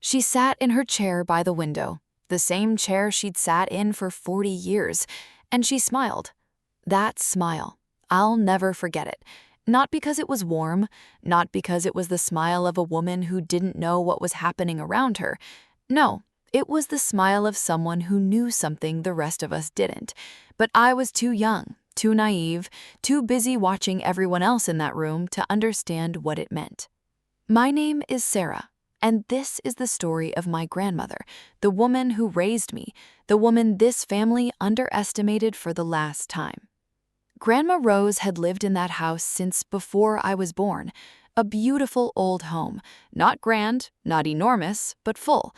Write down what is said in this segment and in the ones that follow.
She sat in her chair by the window, the same chair she'd sat in for 40 years, and she smiled. That smile, I'll never forget it. Not because it was warm, not because it was the smile of a woman who didn't know what was happening around her. No, it was the smile of someone who knew something the rest of us didn't. But I was too young, too naive, too busy watching everyone else in that room to understand what it meant. My name is Sarah, and this is the story of my grandmother, the woman who raised me, the woman this family underestimated for the last time. Grandma Rose had lived in that house since before I was born. A beautiful old home, not grand, not enormous, but full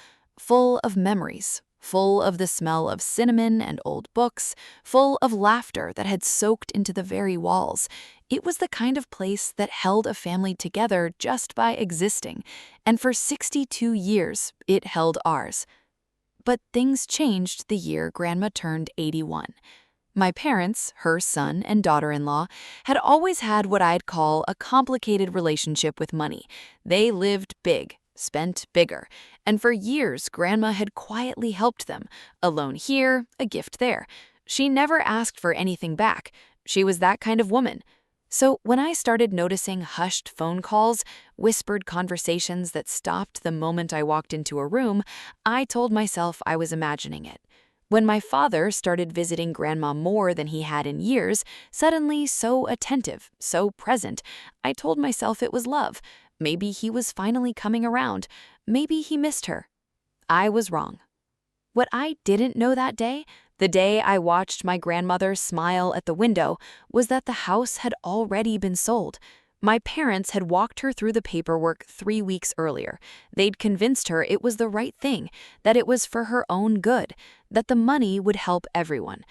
of memories, full of the smell of cinnamon and old books, full of laughter that had soaked into the very walls. It was the kind of place that held a family together just by existing, and for 62 years it held ours. But things changed the year Grandma turned 81. My parents, her son and daughter-in-law, had always had what I'd call a complicated relationship with money. They lived big, spent bigger, and for years Grandma had quietly helped them, a loan here, a gift there. She never asked for anything back. She was that kind of woman. So when I started noticing hushed phone calls, whispered conversations that stopped the moment I walked into a room, I told myself I was imagining it. When my father started visiting Grandma more than he had in years, suddenly so attentive, so present, I told myself it was love. Maybe he was finally coming around. Maybe he missed her. I was wrong. What I didn't know that day, the day I watched my grandmother smile at the window, was that the house had already been sold. My parents had walked her through the paperwork 3 weeks earlier. They'd convinced her it was the right thing, that it was for her own good, that the money would help everyone.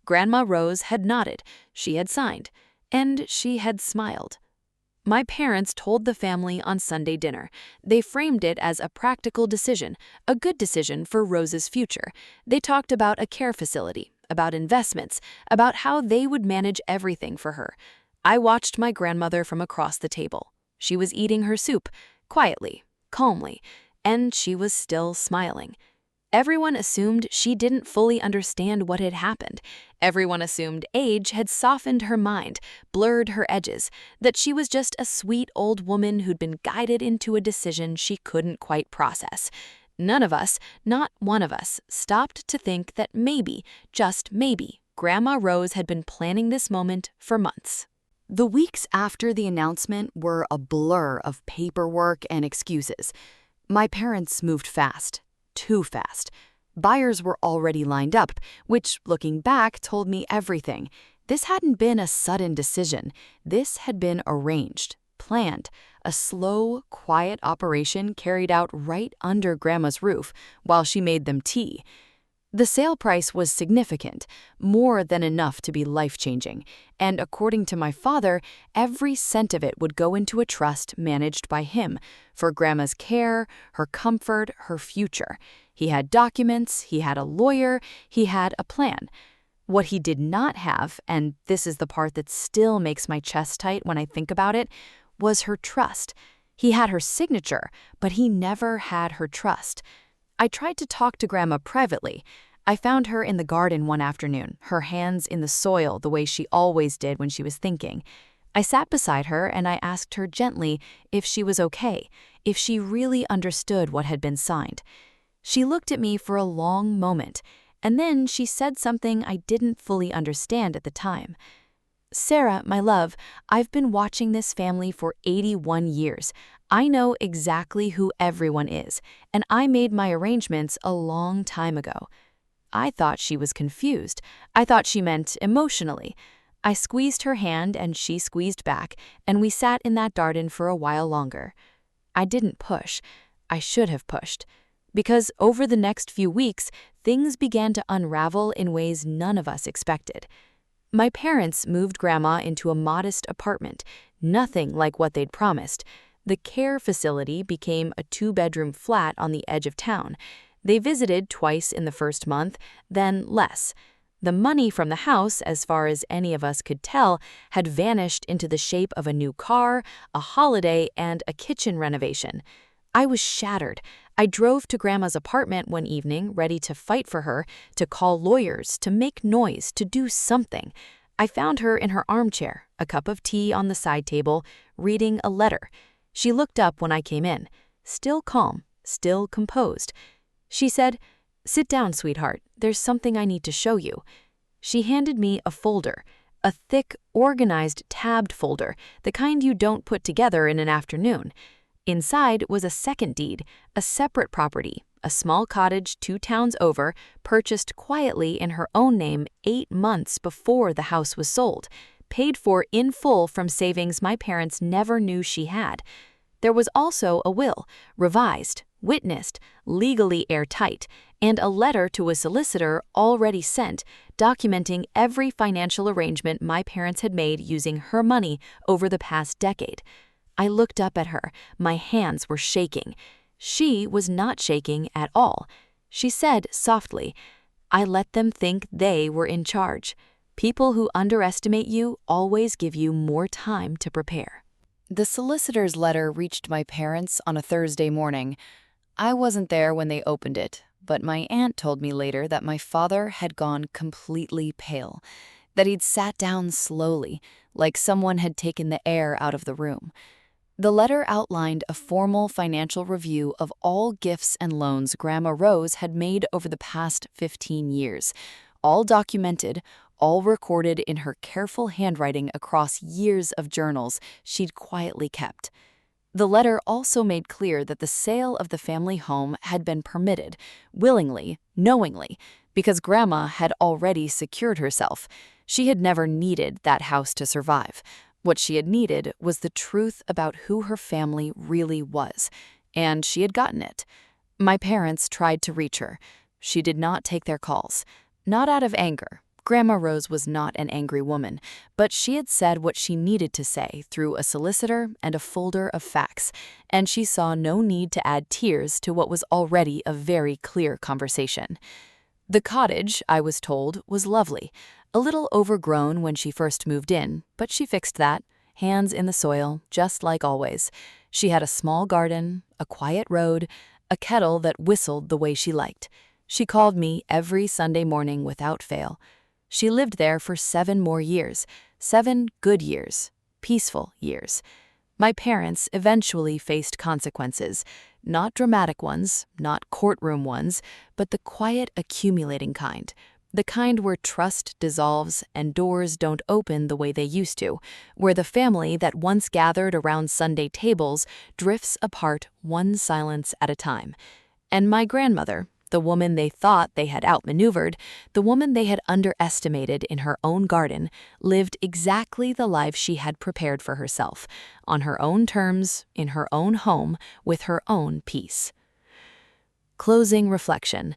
Grandma Rose had nodded, she had signed, and she had smiled. My parents told the family on Sunday dinner. They framed it as a practical decision, a good decision for Rose's future. They talked about a care facility, about investments, about how they would manage everything for her. I watched my grandmother from across the table. She was eating her soup, quietly, calmly, and she was still smiling. Everyone assumed she didn't fully understand what had happened. Everyone assumed age had softened her mind, blurred her edges, that she was just a sweet old woman who'd been guided into a decision she couldn't quite process. None of us, not one of us, stopped to think that maybe, just maybe, Grandma Rose had been planning this moment for months. The weeks after the announcement were a blur of paperwork and excuses. My parents moved fast, too fast. Buyers were already lined up, which, looking back, told me everything. This hadn't been a sudden decision. This had been arranged, planned, a slow, quiet operation carried out right under Grandma's roof while she made them tea. The sale price was significant, more than enough to be life-changing, and according to my father, every cent of it would go into a trust managed by him for Grandma's care, her comfort, her future. He had documents, he had a lawyer, he had a plan. What he did not have, and this is the part that still makes my chest tight when I think about it, was her trust. He had her signature, but he never had her trust. I tried to talk to Grandma privately. I found her in the garden one afternoon, her hands in the soil the way she always did when she was thinking. I sat beside her and I asked her gently if she was okay, if she really understood what had been signed. She looked at me for a long moment, and then she said something I didn't fully understand at the time. "Sarah, my love, I've been watching this family for 81 years. I know exactly who everyone is, and I made my arrangements a long time ago." I thought she was confused. I thought she meant emotionally. I squeezed her hand and she squeezed back, and we sat in that garden for a while longer. I didn't push. I should have pushed. Because over the next few weeks, things began to unravel in ways none of us expected. My parents moved Grandma into a modest apartment, nothing like what they'd promised. The care facility became a 2-bedroom flat on the edge of town. They visited twice in the first month, then less. The money from the house, as far as any of us could tell, had vanished into the shape of a new car, a holiday, and a kitchen renovation. I was shattered. I drove to Grandma's apartment one evening, ready to fight for her, to call lawyers, to make noise, to do something. I found her in her armchair, a cup of tea on the side table, reading a letter. She looked up when I came in, still calm, still composed. She said, "Sit down, sweetheart. There's something I need to show you." She handed me a folder, a thick, organized, tabbed folder, the kind you don't put together in an afternoon. Inside was a second deed, a separate property, a small cottage 2 towns over, purchased quietly in her own name 8 months before the house was sold, paid for in full from savings my parents never knew she had. There was also a will, revised, witnessed, legally airtight, and a letter to a solicitor already sent, documenting every financial arrangement my parents had made using her money over the past decade. I looked up at her. My hands were shaking. She was not shaking at all. She said softly, "I let them think they were in charge. People who underestimate you always give you more time to prepare." The solicitor's letter reached my parents on a Thursday morning. I wasn't there when they opened it, but my aunt told me later that my father had gone completely pale, that he'd sat down slowly, like someone had taken the air out of the room. The letter outlined a formal financial review of all gifts and loans Grandma Rose had made over the past 15 years, all documented, all recorded in her careful handwriting across years of journals she'd quietly kept. The letter also made clear that the sale of the family home had been permitted, willingly, knowingly, because Grandma had already secured herself. She had never needed that house to survive. What she had needed was the truth about who her family really was, and she had gotten it. My parents tried to reach her. She did not take their calls. Not out of anger. Grandma Rose was not an angry woman, but she had said what she needed to say through a solicitor and a folder of facts, and she saw no need to add tears to what was already a very clear conversation. The cottage, I was told, was lovely. A little overgrown when she first moved in, but she fixed that, hands in the soil, just like always. She had a small garden, a quiet road, a kettle that whistled the way she liked. She called me every Sunday morning without fail. She lived there for 7 more years, 7 good years, peaceful years. My parents eventually faced consequences, not dramatic ones, not courtroom ones, but the quiet accumulating kind. The kind where trust dissolves and doors don't open the way they used to, where the family that once gathered around Sunday tables drifts apart one silence at a time. And my grandmother, the woman they thought they had outmaneuvered, the woman they had underestimated in her own garden, lived exactly the life she had prepared for herself, on her own terms, in her own home, with her own peace. Closing reflection.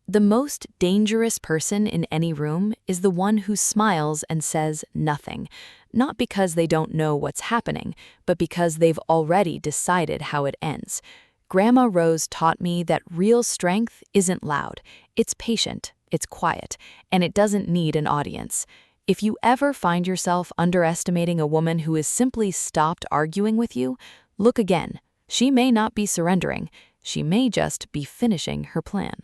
The most dangerous person in any room is the one who smiles and says nothing, not because they don't know what's happening, but because they've already decided how it ends. Grandma Rose taught me that real strength isn't loud, it's patient, it's quiet, and it doesn't need an audience. If you ever find yourself underestimating a woman who has simply stopped arguing with you, look again. She may not be surrendering, she may just be finishing her plan.